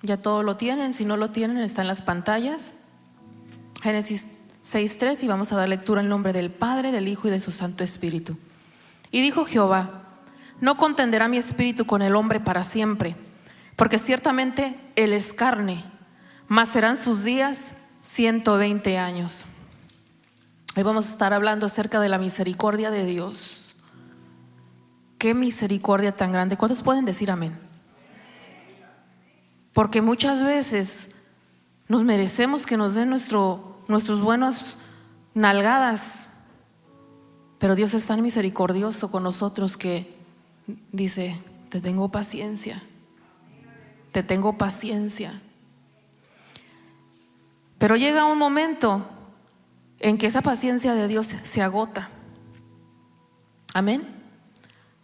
Ya todo lo tienen, si no lo tienen está en las pantallas. Génesis 6:3, y vamos a dar lectura en nombre del Padre, del Hijo y de su Santo Espíritu. Y dijo Jehová: no contenderá mi espíritu con el hombre para siempre, porque ciertamente él es carne, mas serán sus días 120 años. Hoy vamos a estar hablando acerca de la misericordia de Dios. Qué misericordia tan grande. ¿Cuántos pueden decir amén? Porque muchas veces nos merecemos que nos den nuestros buenas nalgadas, pero Dios es tan misericordioso con nosotros que dice: te tengo paciencia, te tengo paciencia. Pero llega un momento en que esa paciencia de Dios se agota. Amén.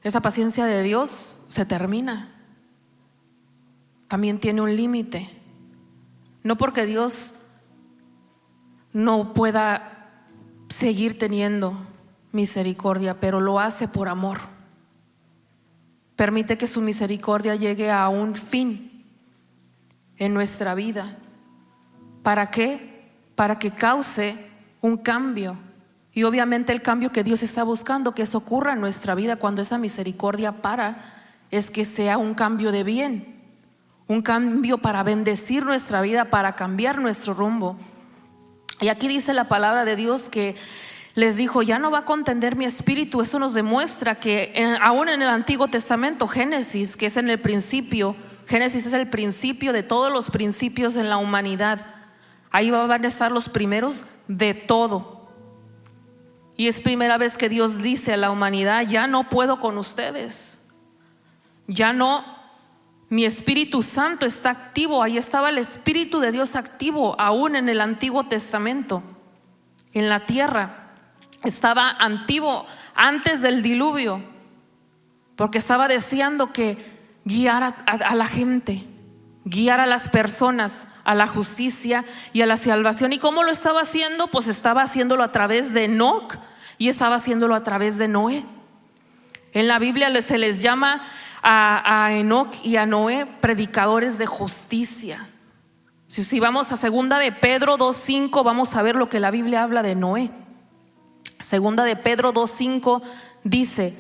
Esa paciencia de Dios se termina. También tiene un límite. No porque Dios no pueda seguir teniendo misericordia, pero lo hace por amor. Permite que su misericordia llegue a un fin en nuestra vida. ¿Para qué? Para que cause un cambio. Y obviamente el cambio que Dios está buscando que eso ocurra en nuestra vida cuando esa misericordia es que sea un cambio de bien, un cambio para bendecir nuestra vida, para cambiar nuestro rumbo. Y aquí dice la palabra de Dios que les dijo: ya no va a contender mi espíritu. Eso nos demuestra que aún en el Antiguo Testamento, Génesis, que es en el principio, Génesis es el principio de todos los principios en la humanidad. Ahí van a estar los primeros de todo. Y es primera vez que Dios dice a la humanidad: ya no puedo con ustedes, ya no, mi Espíritu Santo está activo. Ahí estaba el Espíritu de Dios activo aún en el Antiguo Testamento. En la tierra estaba activo antes del diluvio, porque estaba deseando que guiara a la gente, guiar a las personas a la justicia y a la salvación. ¿Y cómo lo estaba haciendo? Pues estaba haciéndolo a través de Enoc y estaba haciéndolo a través de Noé. En la Biblia se les llama a Enoc y a Noé predicadores de justicia. Si vamos a segunda de Pedro 2:5, vamos a ver lo que la Biblia habla de Noé. Segunda de Pedro 2:5 dice: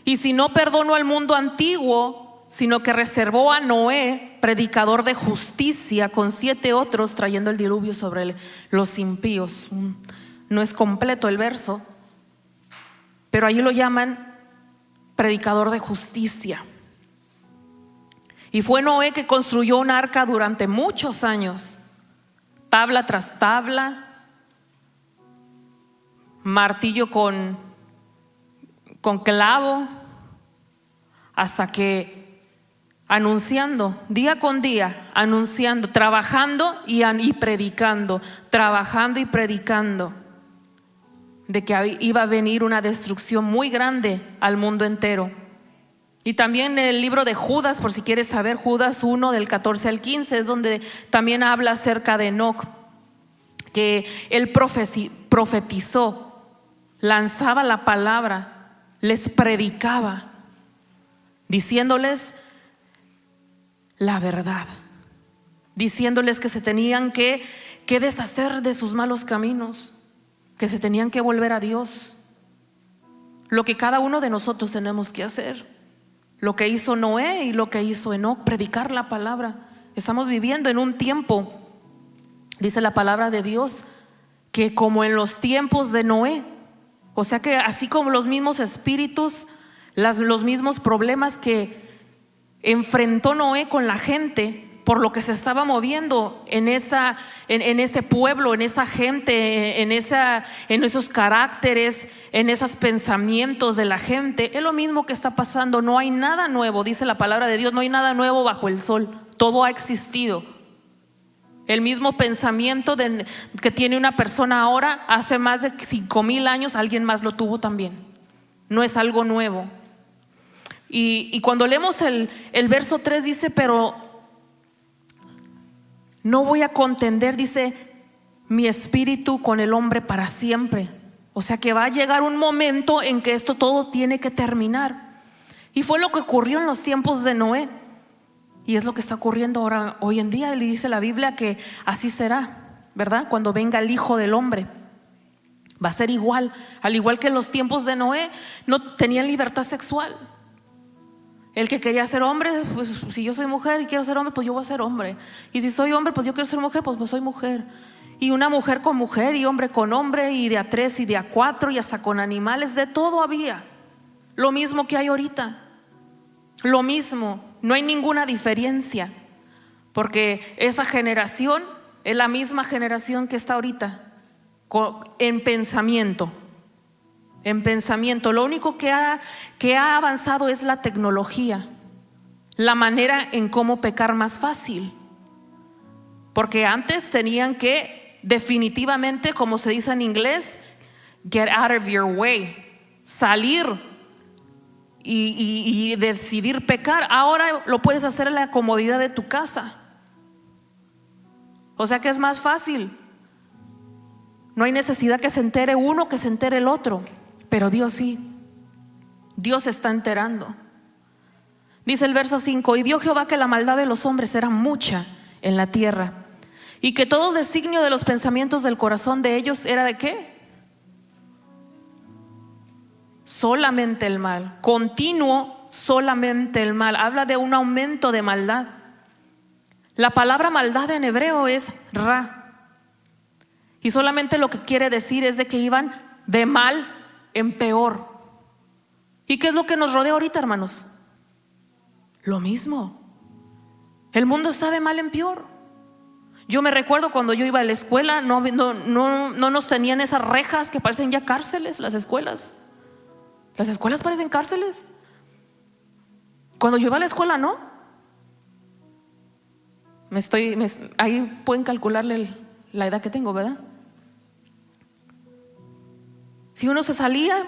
y si no perdonó al mundo antiguo, sino que reservó a Noé, predicador de justicia, con 7 otros, trayendo el diluvio sobre los impíos. No es completo el verso, pero ahí lo llaman predicador de justicia. Y fue Noé que construyó un arca durante muchos años, tabla tras tabla, martillo con clavo, hasta que anunciando, día con día, anunciando, trabajando y predicando, trabajando y predicando de que iba a venir una destrucción muy grande al mundo entero. Y también en el libro de Judas, por si quieres saber, Judas 1 del 14 al 15 es donde también habla acerca de Enoc, que él profetizó, lanzaba la palabra, les predicaba, diciéndoles la verdad, diciéndoles que se tenían que deshacer de sus malos caminos, que se tenían que volver a Dios. Lo que cada uno de nosotros tenemos que hacer, lo que hizo Noé y lo que hizo Enoc, predicar la palabra. Estamos viviendo en un tiempo, dice la palabra de Dios, que como en los tiempos de Noé, o sea que así como los mismos espíritus, los mismos problemas que enfrentó Noé con la gente, por lo que se estaba moviendo en ese pueblo, en esa gente, en esos caracteres, en esos pensamientos de la gente, es lo mismo que está pasando. No hay nada nuevo, dice la palabra de Dios, no hay nada nuevo bajo el sol, todo ha existido. El mismo pensamiento que tiene una persona ahora, hace más de 5,000 años alguien más lo tuvo también. No es algo nuevo. Y cuando leemos el verso 3 dice: pero no voy a contender, dice, mi espíritu con el hombre para siempre. O sea que va a llegar un momento en que esto todo tiene que terminar. Y fue lo que ocurrió en los tiempos de Noé. Y es lo que está ocurriendo ahora, hoy en día. Le dice la Biblia que así será, ¿verdad? Cuando venga el Hijo del Hombre. Va a ser igual, al igual que en los tiempos de Noé, no tenían libertad sexual. El que quería ser hombre, pues si yo soy mujer y quiero ser hombre, pues yo voy a ser hombre. Y si soy hombre, pues yo quiero ser mujer, pues soy mujer. Y una mujer con mujer y hombre con hombre, y de a 3 y de a 4 y hasta con animales, de todo había. Lo mismo que hay ahorita. Lo mismo, no hay ninguna diferencia, porque esa generación es la misma generación que está ahorita en pensamiento. En pensamiento, lo único que ha avanzado es la tecnología, la manera en cómo pecar más fácil. Porque antes tenían que definitivamente, como se dice en inglés, get out of your way, salir y decidir pecar. Ahora lo puedes hacer en la comodidad de tu casa. O sea que es más fácil. No hay necesidad que se entere uno, que se entere el otro. Pero Dios sí. Dios se está enterando. Dice el verso 5: y vio Jehová que la maldad de los hombres era mucha en la tierra, y que todo designio de los pensamientos del corazón de ellos era ¿de qué? Solamente el mal, continuo, solamente el mal. Habla de un aumento de maldad. La palabra maldad en hebreo es ra, y solamente lo que quiere decir es de que iban de mal en peor. ¿Y qué es lo que nos rodea ahorita, hermanos? Lo mismo. El mundo está de mal en peor. Yo me recuerdo cuando yo iba a la escuela, no nos tenían esas rejas que parecen ya cárceles. Las escuelas parecen cárceles. Cuando yo iba a la escuela, ¿no? Ahí pueden calcularle la edad que tengo, ¿verdad? Si uno se salía,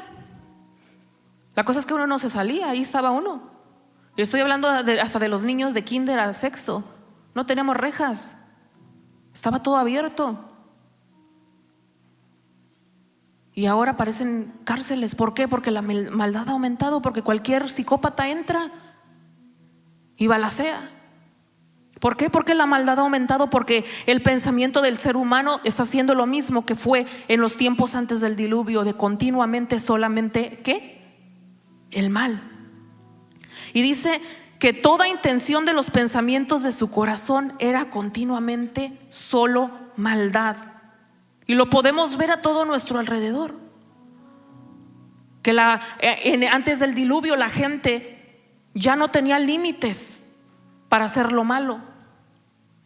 la cosa es que uno no se salía, ahí estaba uno. Yo estoy hablando hasta de los niños de kinder a sexto. No teníamos rejas, estaba todo abierto. Y ahora parecen cárceles. ¿Por qué? Porque la maldad ha aumentado, porque cualquier psicópata entra y balacea. ¿Por qué? Porque la maldad ha aumentado, porque el pensamiento del ser humano está haciendo lo mismo que fue en los tiempos antes del diluvio, de continuamente solamente ¿qué? El mal. Y dice que toda intención de los pensamientos de su corazón era continuamente solo maldad. Y lo podemos ver a todo nuestro alrededor. Que antes del diluvio la gente ya no tenía límites para hacer lo malo.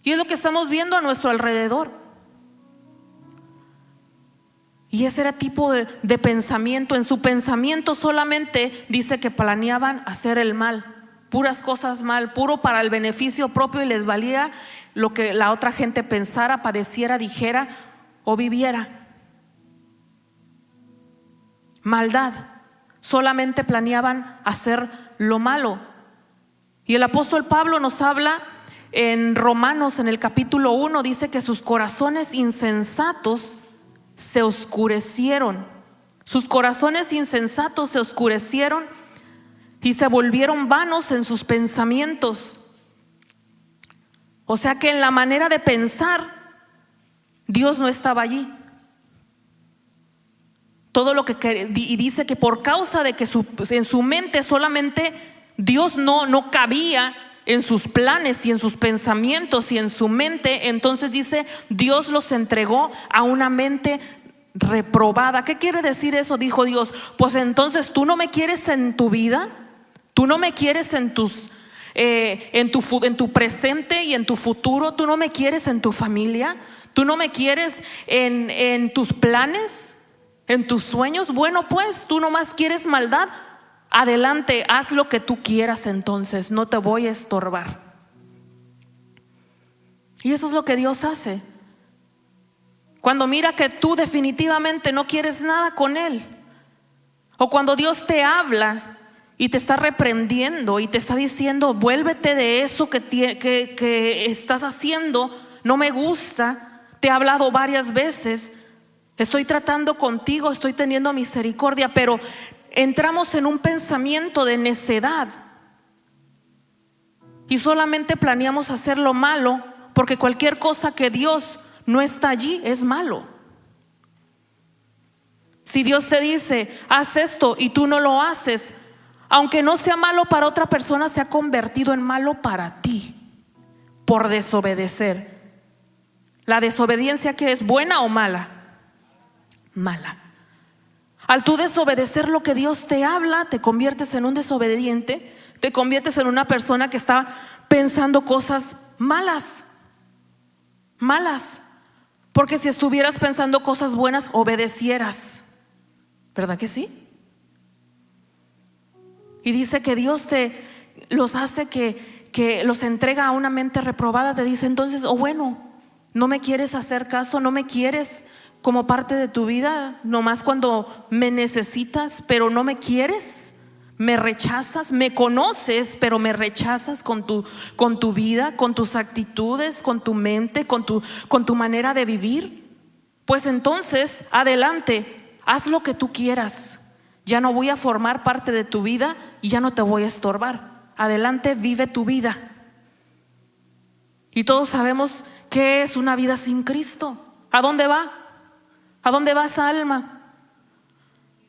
Y es lo que estamos viendo a nuestro alrededor. Y ese era tipo de pensamiento. En su pensamiento solamente dice que planeaban hacer el mal, puras cosas mal, puro para el beneficio propio, y les valía lo que la otra gente pensara, padeciera, dijera o viviera. Maldad. Solamente planeaban hacer lo malo. Y el apóstol Pablo nos habla en Romanos, en el capítulo 1, dice que sus corazones insensatos se oscurecieron. Sus corazones insensatos se oscurecieron y se volvieron vanos en sus pensamientos. O sea que en la manera de pensar, Dios no estaba allí. Todo lo que y dice que por causa de que en su mente solamente Dios no cabía en sus planes y en sus pensamientos y en su mente, entonces dice, Dios los entregó a una mente reprobada. ¿Qué quiere decir eso? Dijo Dios, pues entonces tú no me quieres en tu vida, tú no me quieres en tu presente y en tu futuro, tú no me quieres en tu familia, tú no me quieres en tus planes, en tus sueños. Bueno, pues tú nomás quieres maldad. Adelante, haz lo que tú quieras, entonces no te voy a estorbar. Y eso es lo que Dios hace. Cuando mira que tú definitivamente no quieres nada con Él, o cuando Dios te habla y te está reprendiendo y te está diciendo, vuélvete de eso que estás haciendo, no me gusta, te he hablado varias veces, estoy tratando contigo, estoy teniendo misericordia, pero entramos en un pensamiento de necedad. y solamente planeamos hacer lo malo, porque cualquier cosa que Dios no está allí es malo. Si Dios te dice, haz esto y tú no lo haces, aunque no sea malo para otra persona, se ha convertido en malo para ti por desobedecer. ¿La desobediencia qué es? ¿Buena o mala? Mala. Al tú desobedecer lo que Dios te habla, te conviertes en un desobediente, te conviertes en una persona que está pensando cosas malas. Malas. Porque si estuvieras pensando cosas buenas, obedecieras. ¿Verdad que sí? Y dice que Dios te los hace que los entrega a una mente reprobada. Te dice entonces, bueno, no me quieres hacer caso, no me quieres como parte de tu vida, nomás cuando me necesitas, pero no me quieres, me rechazas, me conoces, pero me rechazas con tu vida, con tus actitudes, con tu mente, con tu manera de vivir. Pues entonces, adelante, haz lo que tú quieras. Ya no voy a formar parte de tu vida y ya no te voy a estorbar. Adelante, vive tu vida. Y todos sabemos qué es una vida sin Cristo. ¿A dónde va? ¿A dónde va esa alma?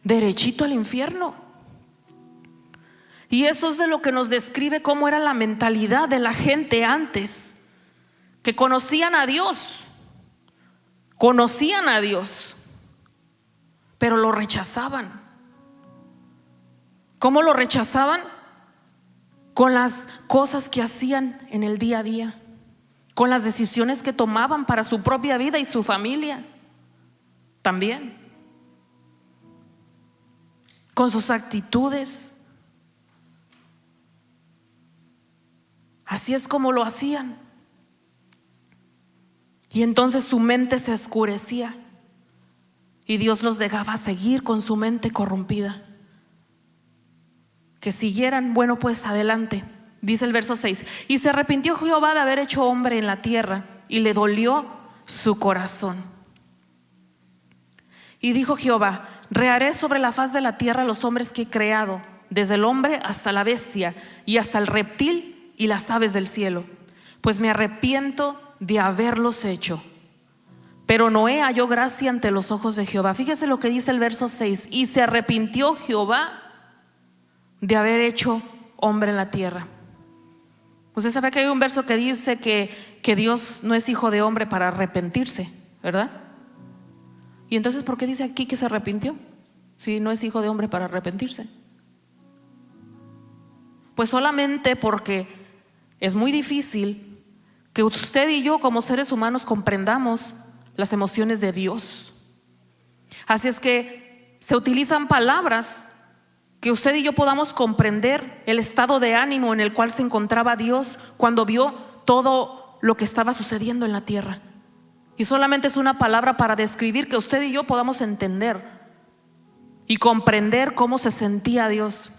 Derechito al infierno. Y eso es de lo que nos describe cómo era la mentalidad de la gente antes, que conocían a Dios, pero lo rechazaban. ¿Cómo lo rechazaban? Con las cosas que hacían en el día a día, con las decisiones que tomaban para su propia vida y su familia también, con sus actitudes. Así es como lo hacían. Y entonces su mente se oscurecía y Dios los dejaba seguir con su mente corrompida. Que siguieran, bueno, pues adelante. Dice el verso 6: y se arrepintió Jehová de haber hecho hombre en la tierra, y le dolió su corazón. Y dijo Jehová: reharé sobre la faz de la tierra los hombres que he creado, desde el hombre hasta la bestia, y hasta el reptil y las aves del cielo, pues me arrepiento de haberlos hecho. Pero Noé halló gracia ante los ojos de Jehová. Fíjese lo que dice el verso 6: y se arrepintió Jehová de haber hecho hombre en la tierra. Usted sabe que hay un verso que dice que Dios no es hijo de hombre para arrepentirse, ¿verdad? Y entonces, ¿por qué dice aquí que se arrepintió? Si no es hijo de hombre para arrepentirse. Pues solamente porque es muy difícil que usted y yo como seres humanos comprendamos las emociones de Dios. Así es que se utilizan palabras que usted y yo podamos comprender el estado de ánimo en el cual se encontraba Dios cuando vio todo lo que estaba sucediendo en la tierra. Y solamente es una palabra para describir que usted y yo podamos entender y comprender cómo se sentía Dios.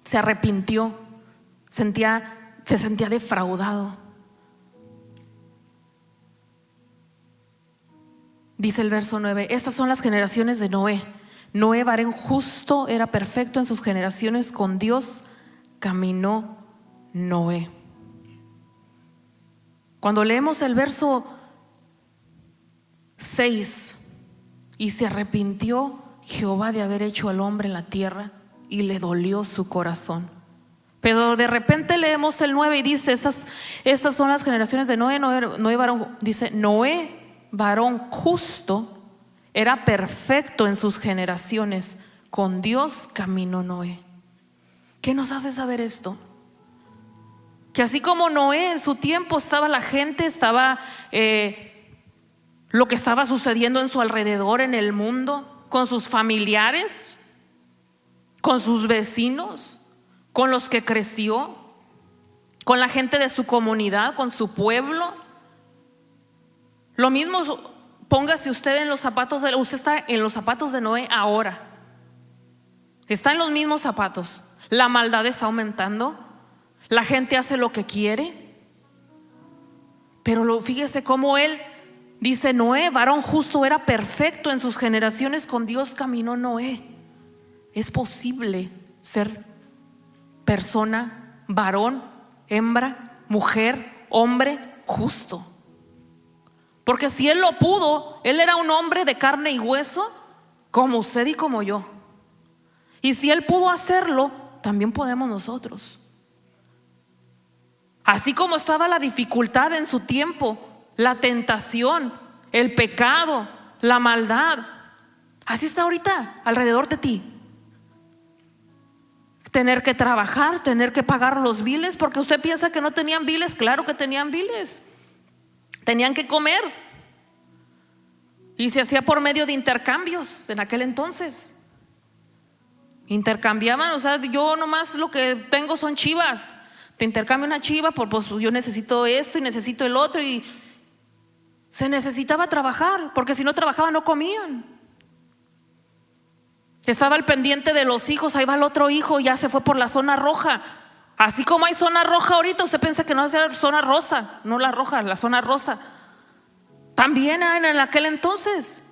Se arrepintió, se sentía defraudado. Dice el verso 9: estas son las generaciones de Noé. Noé, varón justo, era perfecto en sus generaciones, con Dios caminó Noé. Cuando leemos el verso 6: y se arrepintió Jehová de haber hecho al hombre en la tierra, y le dolió su corazón. Pero de repente leemos el 9 y dice: estas son las generaciones de Noé. Noé varón, dice, Noé varón justo era perfecto en sus generaciones, con Dios caminó Noé. ¿Qué nos hace saber esto? Que así como Noé en su tiempo estaba la gente, estaba lo que estaba sucediendo en su alrededor, en el mundo, con sus familiares, con sus vecinos, con los que creció, con la gente de su comunidad, con su pueblo. Lo mismo, póngase usted en los zapatos usted está en los zapatos de Noé ahora. Está en los mismos zapatos. La maldad está aumentando. La gente hace lo que quiere. Pero fíjese cómo él dice: Noé, varón justo, era perfecto en sus generaciones, con Dios caminó Noé. Es posible ser persona, varón hembra, mujer, hombre justo. Porque si Él lo pudo, Él era un hombre de carne y hueso, como usted y como yo. Y si Él pudo hacerlo, también podemos nosotros. Así como estaba la dificultad en su tiempo, la tentación, el pecado, la maldad, así está ahorita alrededor de ti. Tener que trabajar, tener que pagar los biles, porque usted piensa que no tenían biles. Claro que tenían biles. Tenían que comer. Y se hacía por medio de intercambios en aquel entonces. Intercambiaban, o sea, yo nomás lo que tengo son chivas. Te intercambio una chiva, pues yo necesito esto y necesito el otro. Y se necesitaba trabajar, porque si no trabajaban no comían. Estaba al pendiente de los hijos. Ahí va el otro hijo, ya se fue por la zona roja. Así como hay zona roja ahorita, usted piensa que no es la zona rosa. No la roja, la zona rosa. También en aquel entonces.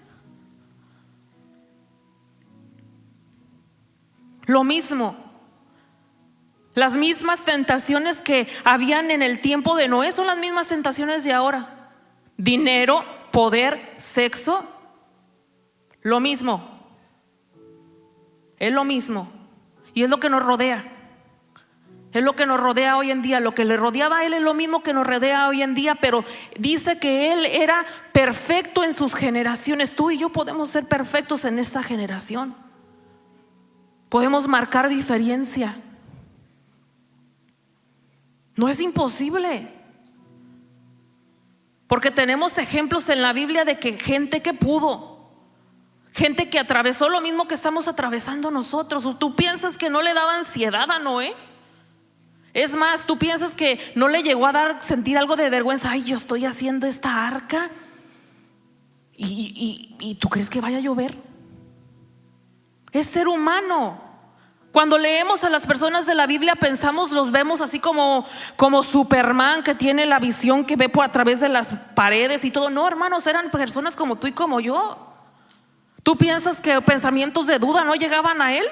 Lo mismo. Las mismas tentaciones que habían en el tiempo de Noé son las mismas tentaciones de ahora. Dinero, poder, sexo. Lo mismo. Es lo mismo. Y es lo que nos rodea. Es lo que nos rodea hoy en día. Lo que le rodeaba a Él es lo mismo que nos rodea hoy en día. Pero dice que Él era perfecto en sus generaciones. Tú y yo podemos ser perfectos en esta generación. Podemos marcar diferencia. No es imposible. Porque tenemos ejemplos en la Biblia de que gente que pudo, gente que atravesó lo mismo que estamos atravesando nosotros. ¿O tú piensas que no le daba ansiedad a Noé? Es más, ¿tú piensas que no le llegó a sentir algo de vergüenza? Ay, yo estoy haciendo esta arca ¿y tú crees que vaya a llover? Es ser humano. Cuando leemos a las personas de la Biblia los vemos así como Superman, que tiene la visión, que ve por a través de las paredes y todo. No, hermanos, eran personas como tú y como yo. ¿Tú piensas que pensamientos de duda no llegaban a él?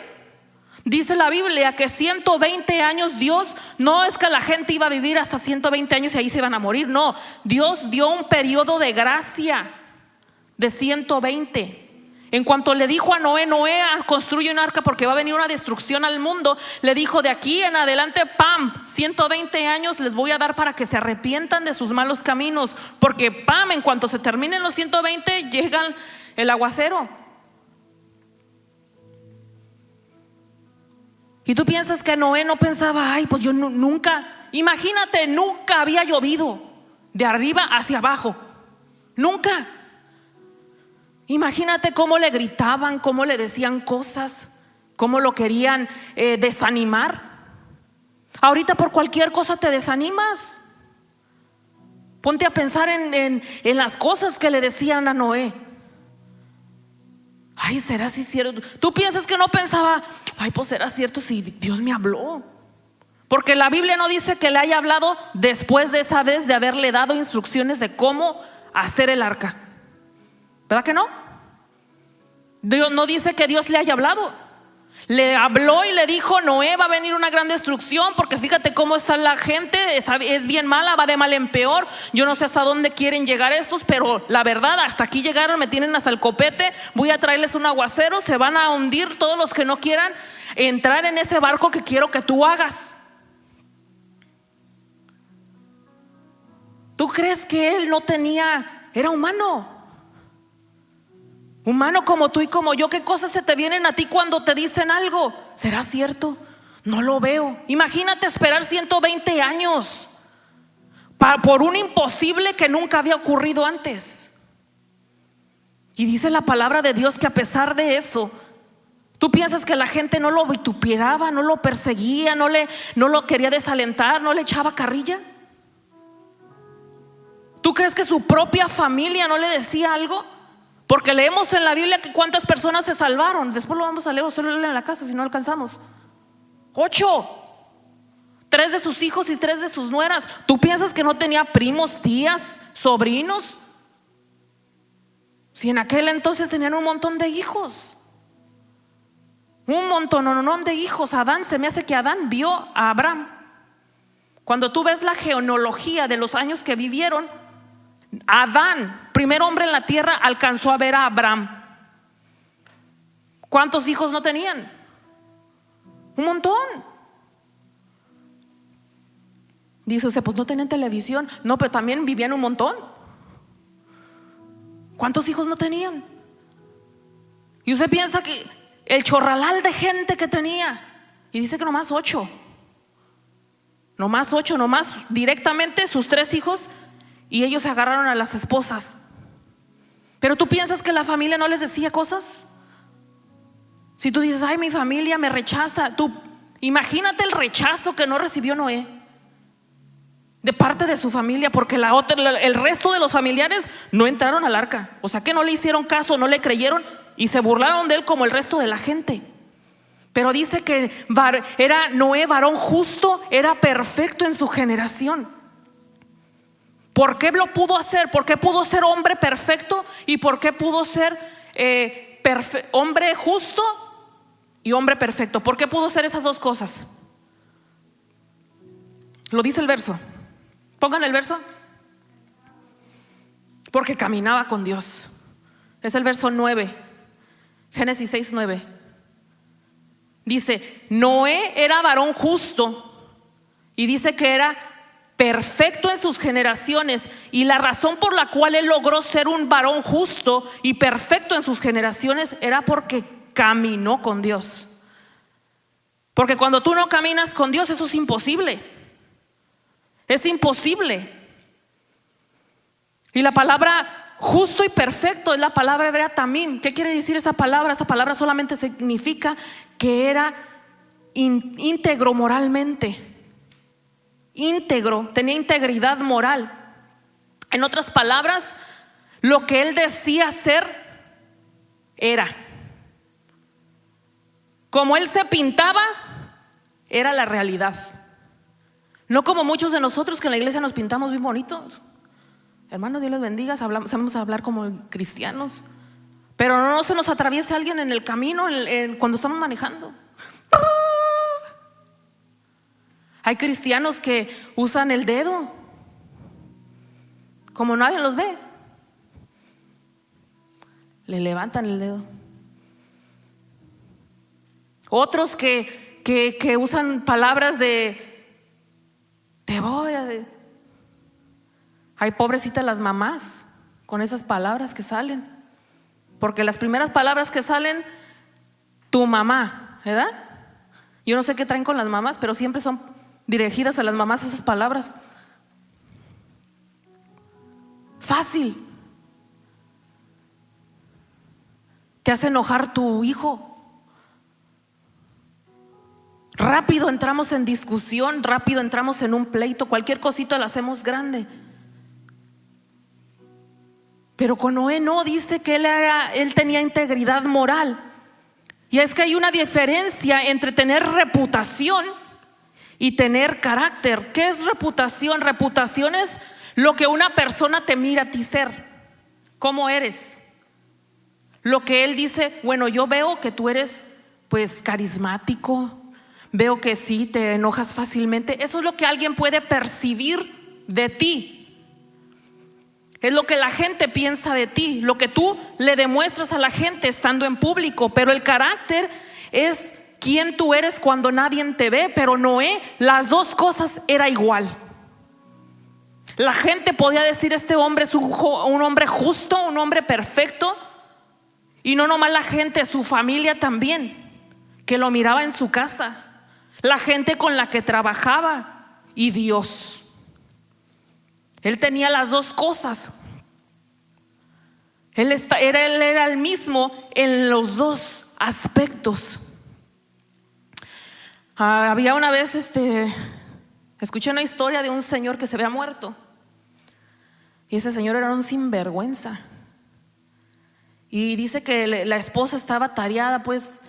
Dice la Biblia que 120 años Dios, no es que la gente iba a vivir hasta 120 años y ahí se iban a morir. No, Dios dio un periodo de gracia de 120. En cuanto le dijo a Noé, construye un arca porque va a venir una destrucción al mundo, le dijo: de aquí en adelante, 120 años les voy a dar para que se arrepientan de sus malos caminos. Porque en cuanto se terminen los 120, llega el aguacero. Y tú piensas que Noé no pensaba: ay, pues yo nunca, imagínate, nunca había llovido de arriba hacia abajo. Nunca. Imagínate cómo le gritaban, cómo le decían cosas, cómo lo querían desanimar. Ahorita por cualquier cosa te desanimas. Ponte a pensar en las cosas que le decían a Noé. Ay, ¿será si cierto? Tú piensas que no pensaba: ay, pues será cierto si Dios me habló. Porque la Biblia no dice que le haya hablado después de esa vez de haberle dado instrucciones de cómo hacer el arca. ¿Verdad que no? Dios no dice que Dios le haya hablado. Le habló y le dijo: Noé, va a venir una gran destrucción, porque fíjate cómo está la gente, es bien mala, va de mal en peor. Yo no sé hasta dónde quieren llegar estos, pero la verdad, hasta aquí llegaron, me tienen hasta el copete. Voy a traerles un aguacero, se van a hundir todos los que no quieran entrar en ese barco que quiero que tú hagas. ¿Tú crees que él no tenía, era humano? Humano como tú y como yo. ¿Qué cosas se te vienen a ti cuando te dicen algo? ¿Será cierto? No lo veo. Imagínate esperar 120 años por un imposible que nunca había ocurrido antes. Y dice la palabra de Dios que a pesar de eso, ¿tú piensas que la gente no lo vituperaba, no lo perseguía, no lo quería desalentar, no le echaba carrilla? ¿Tú crees que su propia familia no le decía algo? Porque leemos en la Biblia que cuántas personas se salvaron. Después lo vamos a leer, solo en la casa si no alcanzamos. 8. 3 de sus hijos y 3 de sus nueras. ¿Tú piensas que no tenía primos, tías, sobrinos? Si en aquel entonces tenían un montón de hijos. Un montón de hijos. Se me hace que Adán vio a Abraham Cuando tú ves la genealogía de los años que vivieron, Adán, primer hombre en la tierra, alcanzó a ver a Abraham. ¿Cuántos hijos no tenían? Un montón. Dice usted, pues no tenían televisión. No, pero también vivían un montón. ¿Cuántos hijos no tenían? Y usted piensa que el chorralal de gente que tenía, y dice que nomás 8. Nomás directamente sus 3 hijos, y ellos se agarraron a las esposas. Pero tú piensas que la familia no les decía cosas. Si tú dices, ay, mi familia me rechaza, tú imagínate el rechazo que no recibió Noé de parte de su familia, porque el resto de los familiares no entraron al arca. O sea que no le hicieron caso, no le creyeron y se burlaron de él como el resto de la gente. Pero dice que era Noé varón justo, era perfecto en su generación. ¿Por qué lo pudo hacer? ¿Por qué pudo ser hombre perfecto? ¿Y por qué pudo ser hombre justo y hombre perfecto? ¿Por qué pudo ser esas dos cosas? Lo dice el verso. Pongan el verso. Porque caminaba con Dios. Es el verso 9. Génesis 6:9. Dice, Noé era varón justo, y dice que era perfecto en sus generaciones. Y la razón por la cual él logró ser un varón justo y perfecto en sus generaciones era porque caminó con Dios. Porque cuando tú no caminas con Dios, eso es imposible. Es imposible. Y la palabra justo y perfecto es la palabra hebrea tamim. ¿Qué quiere decir esa palabra? Esa palabra solamente significa que era íntegro moralmente. Íntegro, tenía integridad moral. En otras palabras, lo que él decía ser era. Como él se pintaba, era la realidad. No como muchos de nosotros que en la iglesia nos pintamos bien bonitos. Hermano, Dios les bendiga, sabemos hablar como cristianos, pero no se nos atraviesa alguien en el camino cuando estamos manejando. Hay cristianos que usan el dedo como nadie los ve. Le levantan el dedo. Otros que usan palabras de te voy a... Hay pobrecitas las mamás con esas palabras que salen, porque las primeras palabras que salen, tu mamá, ¿verdad? Yo no sé qué traen con las mamás, pero siempre son dirigidas a las mamás esas palabras. Fácil. Te hace enojar tu hijo. Rápido entramos en discusión, rápido entramos en un pleito, cualquier cosita la hacemos grande. Pero con Noé no, dice que él tenía integridad moral. Y es que hay una diferencia entre tener reputación y tener carácter. ¿Qué es reputación? Reputación es lo que una persona te mira a ti ser, cómo eres. Lo que él dice, bueno, yo veo que tú eres pues carismático, veo que sí, te enojas fácilmente. Eso es lo que alguien puede percibir de ti. Es lo que la gente piensa de ti, lo que tú le demuestras a la gente estando en público. Pero el carácter es quién tú eres cuando nadie te ve. Pero Noé, las dos cosas era igual. La gente podía decir, este hombre es un hombre justo, un hombre perfecto. Y no nomás la gente, su familia también, que lo miraba en su casa, la gente con la que trabajaba y Dios. Él tenía las dos cosas. Él era el mismo en los dos aspectos. Había una vez escuché una historia de un señor que se había muerto. Y ese señor era un sinvergüenza. Y dice que la esposa estaba tareada pues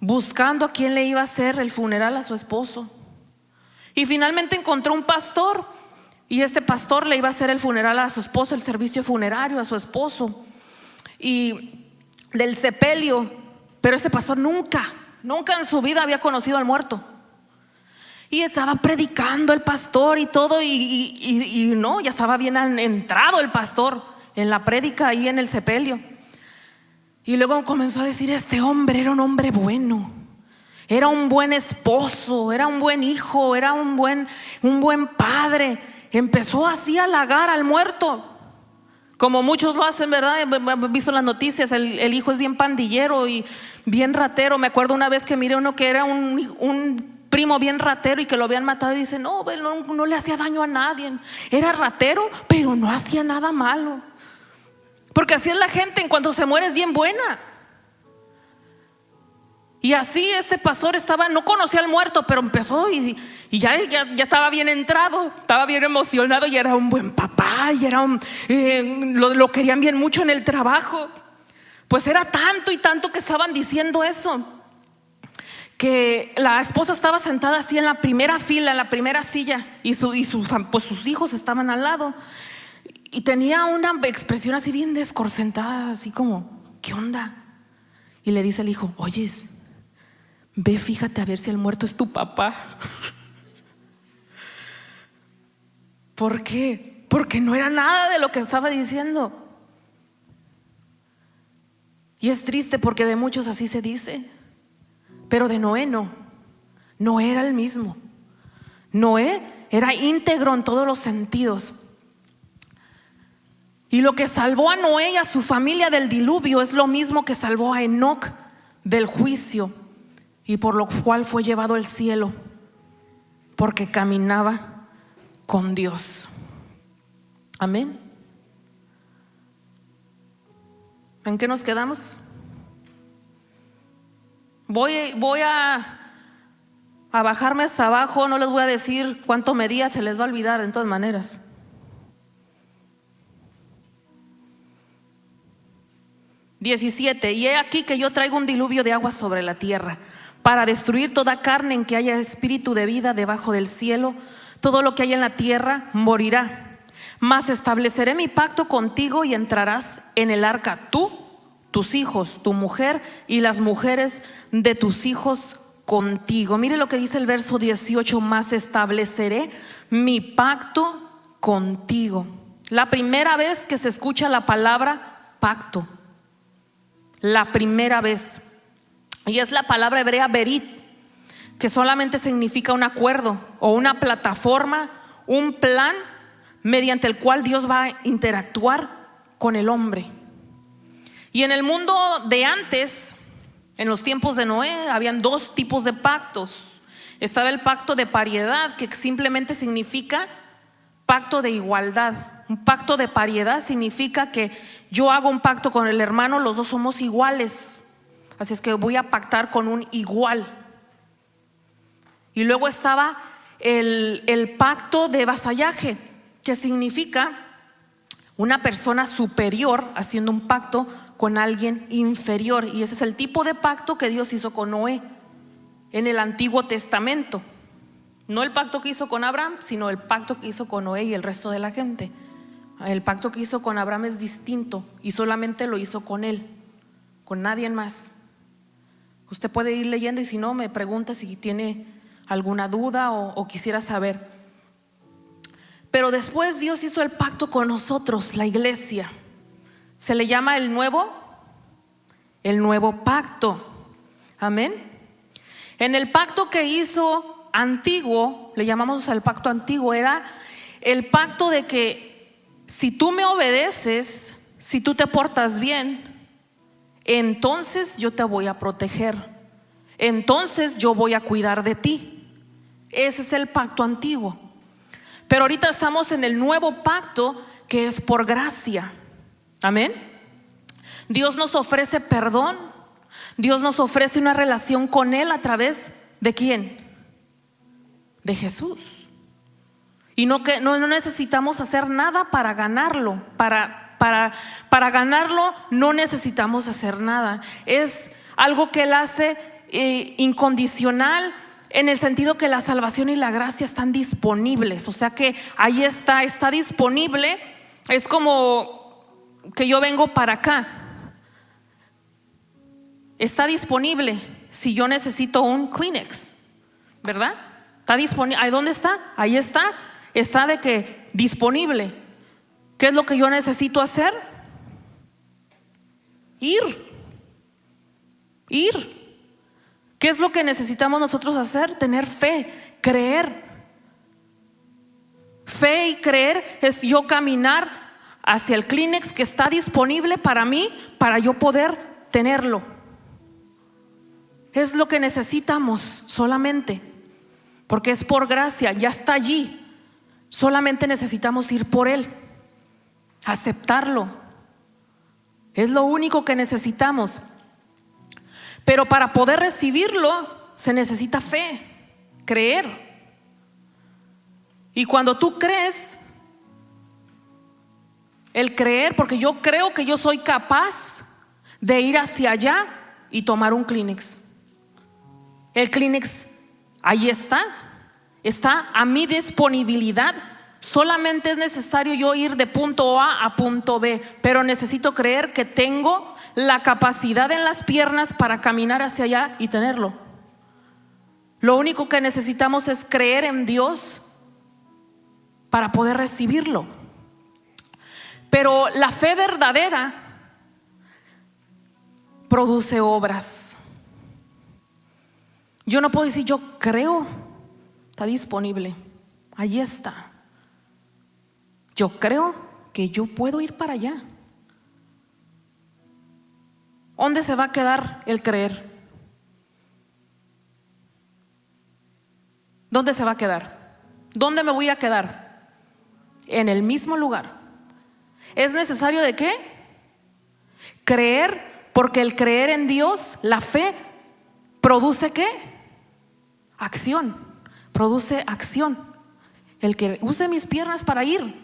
buscando a quién le iba a hacer el funeral a su esposo. Y finalmente encontró un pastor. Y este pastor le iba a hacer el funeral a su esposo, el servicio funerario a su esposo y del sepelio. Pero este pastor nunca en su vida había conocido al muerto. Y estaba predicando el pastor y todo, y no, ya estaba bien entrado el pastor en la prédica ahí en el sepelio. Y luego comenzó a decir: este hombre era un hombre bueno, era un buen esposo, era un buen hijo, era un buen padre. Empezó así a halagar al muerto, como muchos lo hacen, ¿verdad? He visto en las noticias, el hijo es bien pandillero y bien ratero. Me acuerdo una vez que miré uno que era un primo bien ratero y que lo habían matado, y dice: no le hacía daño a nadie, era ratero, pero no hacía nada malo. Porque así es la gente, en cuanto se muere es bien buena. Y así ese pastor no conocía al muerto, pero empezó y ya estaba bien entrado, estaba bien emocionado, y era un buen papá, y era lo querían bien mucho en el trabajo. Pues era tanto y tanto que estaban diciendo eso, que la esposa estaba sentada así en la primera fila, en la primera silla, y sus hijos estaban al lado, y tenía una expresión así bien descorcentada, así como: ¿qué onda? Y le dice el hijo: oyes, ve, fíjate a ver si el muerto es tu papá. ¿Por qué? Porque no era nada de lo que estaba diciendo. Y es triste porque de muchos así se dice, pero de Noé no era el mismo. Noé era íntegro en todos los sentidos. Y lo que salvó a Noé y a su familia del diluvio es lo mismo que salvó a Enoc del juicio, y por lo cual fue llevado al cielo, porque caminaba con Dios. Amén. ¿En qué nos quedamos? Voy a bajarme hasta abajo. No les voy a decir cuánto medía, se les va a olvidar de todas maneras. Y he aquí que yo traigo un diluvio de agua sobre la tierra, para destruir toda carne en que haya espíritu de vida debajo del cielo. Todo lo que hay en la tierra morirá. Mas estableceré mi pacto contigo, y entrarás en el arca tú, tus hijos, tu mujer y las mujeres de tus hijos contigo. Mire lo que dice el verso 18: mas estableceré mi pacto contigo. La primera vez que se escucha la palabra pacto, la primera vez, y es la palabra hebrea berit, que solamente significa un acuerdo o una plataforma, un plan mediante el cual Dios va a interactuar con el hombre. Y en el mundo de antes, en los tiempos de Noé, habían dos tipos de pactos. Estaba el pacto de pariedad, que simplemente significa pacto de igualdad. Un pacto de pariedad significa que yo hago un pacto con el hermano, los dos somos iguales, así es que voy a pactar con un igual. Y luego estaba el pacto de vasallaje, que significa una persona superior haciendo un pacto con alguien inferior. Y ese es el tipo de pacto que Dios hizo con Noé en el Antiguo Testamento. No el pacto que hizo con Abraham, sino el pacto que hizo con Noé y el resto de la gente. El pacto que hizo con Abraham es distinto, y solamente lo hizo con él, con nadie más. Usted puede ir leyendo, y si no, me pregunta si tiene alguna duda o quisiera saber. Pero después Dios hizo el pacto con nosotros, la iglesia. Se le llama el nuevo pacto. Amén. En el pacto que hizo antiguo, le llamamos el pacto antiguo, era el pacto de que si tú me obedeces, si tú te portas bien, entonces yo te voy a proteger, entonces yo voy a cuidar de ti. Ese es el pacto antiguo. Pero ahorita estamos en el nuevo pacto, que es por gracia. Amén. Dios nos ofrece perdón. Dios nos ofrece una relación con Él a través de ¿quién? De Jesús. Y no necesitamos hacer nada para ganarlo. Para ganarlo no necesitamos hacer nada. Es algo que Él hace incondicional, en el sentido que la salvación y la gracia están disponibles. O sea que ahí está disponible. Es como que yo vengo para acá. Está disponible si yo necesito un Kleenex, ¿verdad? Está disponible. ¿Dónde está? Ahí está. Está de que disponible. ¿Qué es lo que yo necesito hacer? Ir. ¿Qué es lo que necesitamos nosotros hacer? Tener fe, creer. Fe y creer es yo caminar hacia el Kleenex que está disponible para mí, para yo poder tenerlo. Es lo que necesitamos solamente, porque es por gracia, ya está allí. Solamente necesitamos ir por él, aceptarlo. Es lo único que necesitamos. Pero para poder recibirlo se necesita fe, creer. Y cuando tú crees, el creer, porque yo creo que yo soy capaz de ir hacia allá y tomar un Kleenex. El Kleenex ahí está a mi disponibilidad. Solamente es necesario yo ir de punto A a punto B, pero necesito creer que tengo la capacidad en las piernas para caminar hacia allá y tenerlo. Lo único que necesitamos es creer en Dios para poder recibirlo. Pero la fe verdadera produce obras. Yo no puedo decir yo creo, está disponible, allí está. Yo creo que yo puedo ir para allá. ¿Dónde se va a quedar el creer? ¿Dónde se va a quedar? ¿Dónde me voy a quedar? En el mismo lugar. ¿Es necesario de qué? Creer, porque el creer en Dios, la fe, produce ¿qué? Acción. Produce acción. El que use mis piernas para ir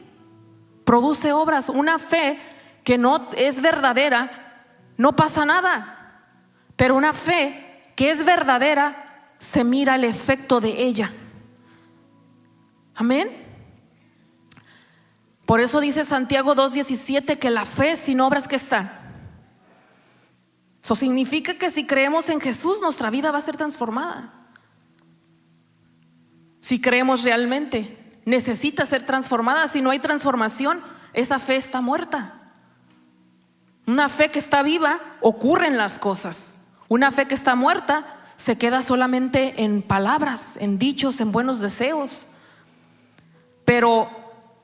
produce obras. Una fe que no es verdadera, no pasa nada. Pero una fe que es verdadera, se mira el efecto de ella. Amén. Por eso dice Santiago 2:17 que la fe sin obras, ¿qué está? Eso significa que si creemos en Jesús, nuestra vida va a ser transformada. Si creemos realmente, necesita ser transformada. Si no hay transformación, esa fe está muerta. Una fe que está viva, ocurren las cosas. Una fe que está muerta se queda solamente en palabras, en dichos, en buenos deseos. Pero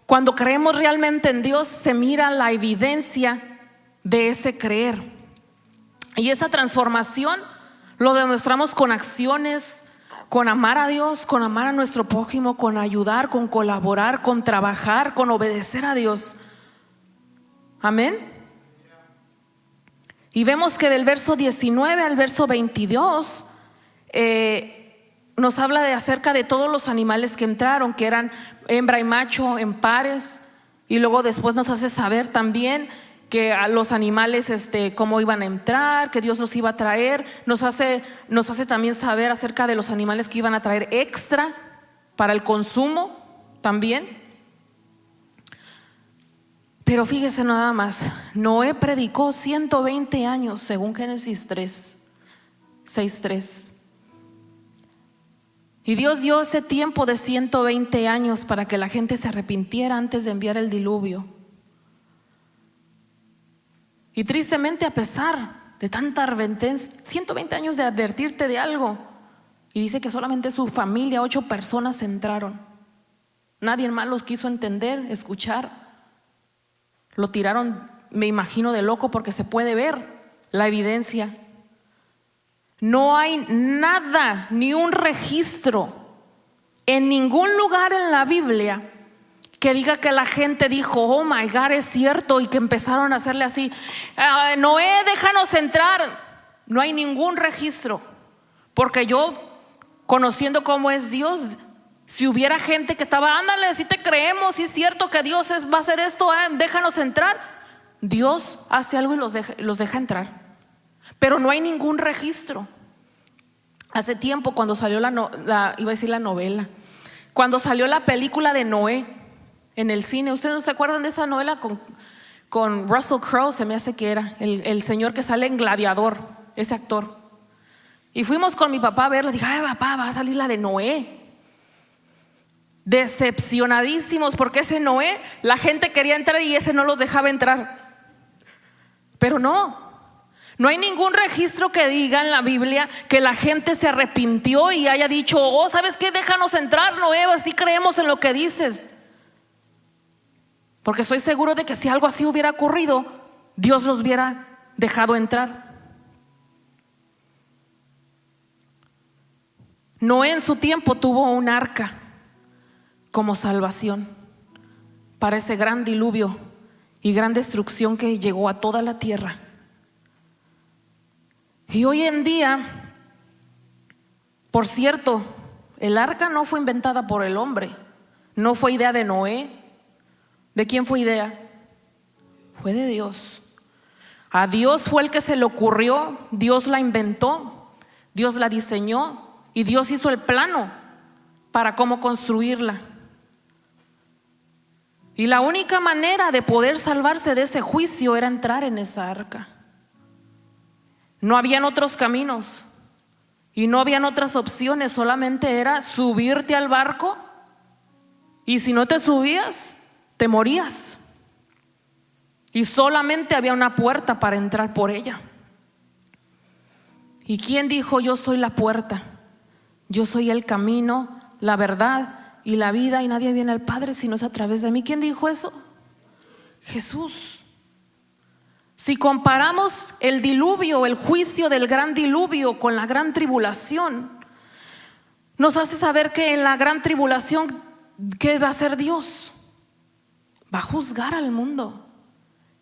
cuando creemos realmente en Dios, se mira la evidencia de ese creer. Y esa transformación lo demostramos con acciones, con amar a Dios, con amar a nuestro prójimo, con ayudar, con colaborar, con trabajar, con obedecer a Dios. Amén. Y vemos que del verso 19 al verso 22 nos habla acerca de todos los animales que entraron, que eran hembra y macho en pares. Y luego después nos hace saber también que a los animales cómo iban a entrar, que Dios los iba a traer. Nos hace también saber acerca de los animales que iban a traer extra para el consumo también. Pero fíjese nada más, Noé predicó 120 años según Génesis 6:3. Y Dios dio ese tiempo de 120 años para que la gente se arrepintiera antes de enviar el diluvio. Y tristemente, a pesar de tanta advertencia, 120 años de advertirte de algo, y dice que solamente su familia, 8 personas entraron. Nadie más los quiso entender, escuchar. Lo tiraron, me imagino, de loco, porque se puede ver la evidencia. No hay nada, ni un registro en ningún lugar en la Biblia que diga que la gente dijo, oh my God, es cierto, y que empezaron a hacerle así, Noé, déjanos entrar. No hay ningún registro, porque yo, conociendo cómo es Dios, si hubiera gente que estaba, ándale, si te creemos, si es cierto que Dios va a hacer esto, déjanos entrar. Dios hace algo y los deja entrar, pero no hay ningún registro. Hace tiempo, cuando salió iba a decir la novela, cuando salió la película de Noé en el cine, ¿ustedes no se acuerdan de esa novela con Russell Crowe? Se me hace que era el señor que sale en Gladiador, ese actor. Y fuimos con mi papá a verla. Dije, ay papá, va a salir la de Noé. decepcionadísimos porque ese Noé, la gente quería entrar y ese no los dejaba entrar. Pero no hay ningún registro que diga en la Biblia que la gente se arrepintió y haya dicho: oh, ¿sabes qué? Déjanos entrar, Noé, así creemos en lo que dices. Porque estoy seguro de que si algo así hubiera ocurrido, Dios los hubiera dejado entrar. Noé en su tiempo tuvo un arca como salvación para ese gran diluvio y gran destrucción que llegó a toda la tierra. Y hoy en día, por cierto, el arca no fue inventada por el hombre, no fue idea de Noé. ¿De quién fue idea? Fue de Dios. A Dios fue el que se le ocurrió, Dios la inventó, Dios la diseñó y Dios hizo el plano para cómo construirla. Y la única manera de poder salvarse de ese juicio era entrar en esa arca. No habían otros caminos y no habían otras opciones, solamente era subirte al barco, y si no te subías, te morías. Y solamente había una puerta para entrar por ella. ¿Y quién dijo: yo soy la puerta, yo soy el camino, la verdad y la vida, y nadie viene al Padre si no es a través de mí? ¿Quién dijo eso? Jesús. Si comparamos el diluvio, el juicio del gran diluvio con la gran tribulación, nos hace saber que en la gran tribulación, ¿qué va a hacer Dios? Va a juzgar al mundo.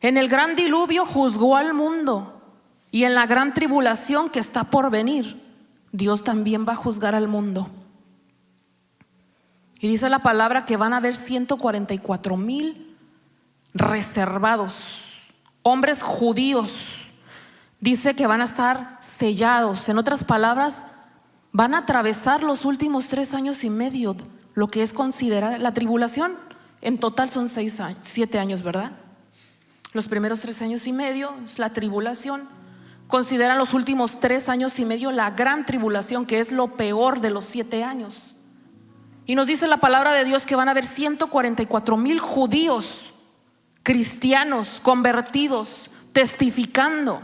En el gran diluvio juzgó al mundo, y en la gran tribulación que está por venir, Dios también va a juzgar al mundo. Y dice la palabra que van a haber 144,000 reservados, hombres judíos. Dice que van a estar sellados. En otras palabras, van a atravesar los últimos 3 años y medio, lo que es considerada la tribulación. En total son 7 años, ¿verdad? Los primeros 3 años y medio es la tribulación. Consideran los últimos 3 años y medio la gran tribulación, que es lo peor de los 7 años. Y nos dice la palabra de Dios que van a haber 144,000 judíos, cristianos, convertidos, testificando.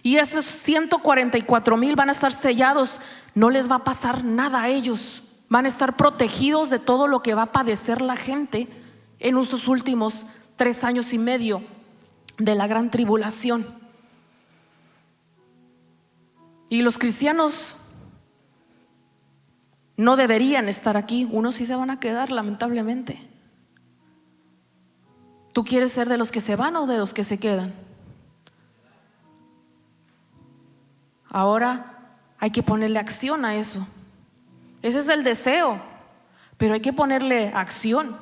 Y esos 144,000 van a estar sellados. No les va a pasar nada a ellos. Van a estar protegidos de todo lo que va a padecer la gente en esos últimos 3 años y medio de la gran tribulación. Y los cristianos no deberían estar aquí. Unos sí se van a quedar, lamentablemente. ¿Tú quieres ser de los que se van o de los que se quedan? Ahora hay que ponerle acción a eso. Ese es el deseo, pero hay que ponerle acción.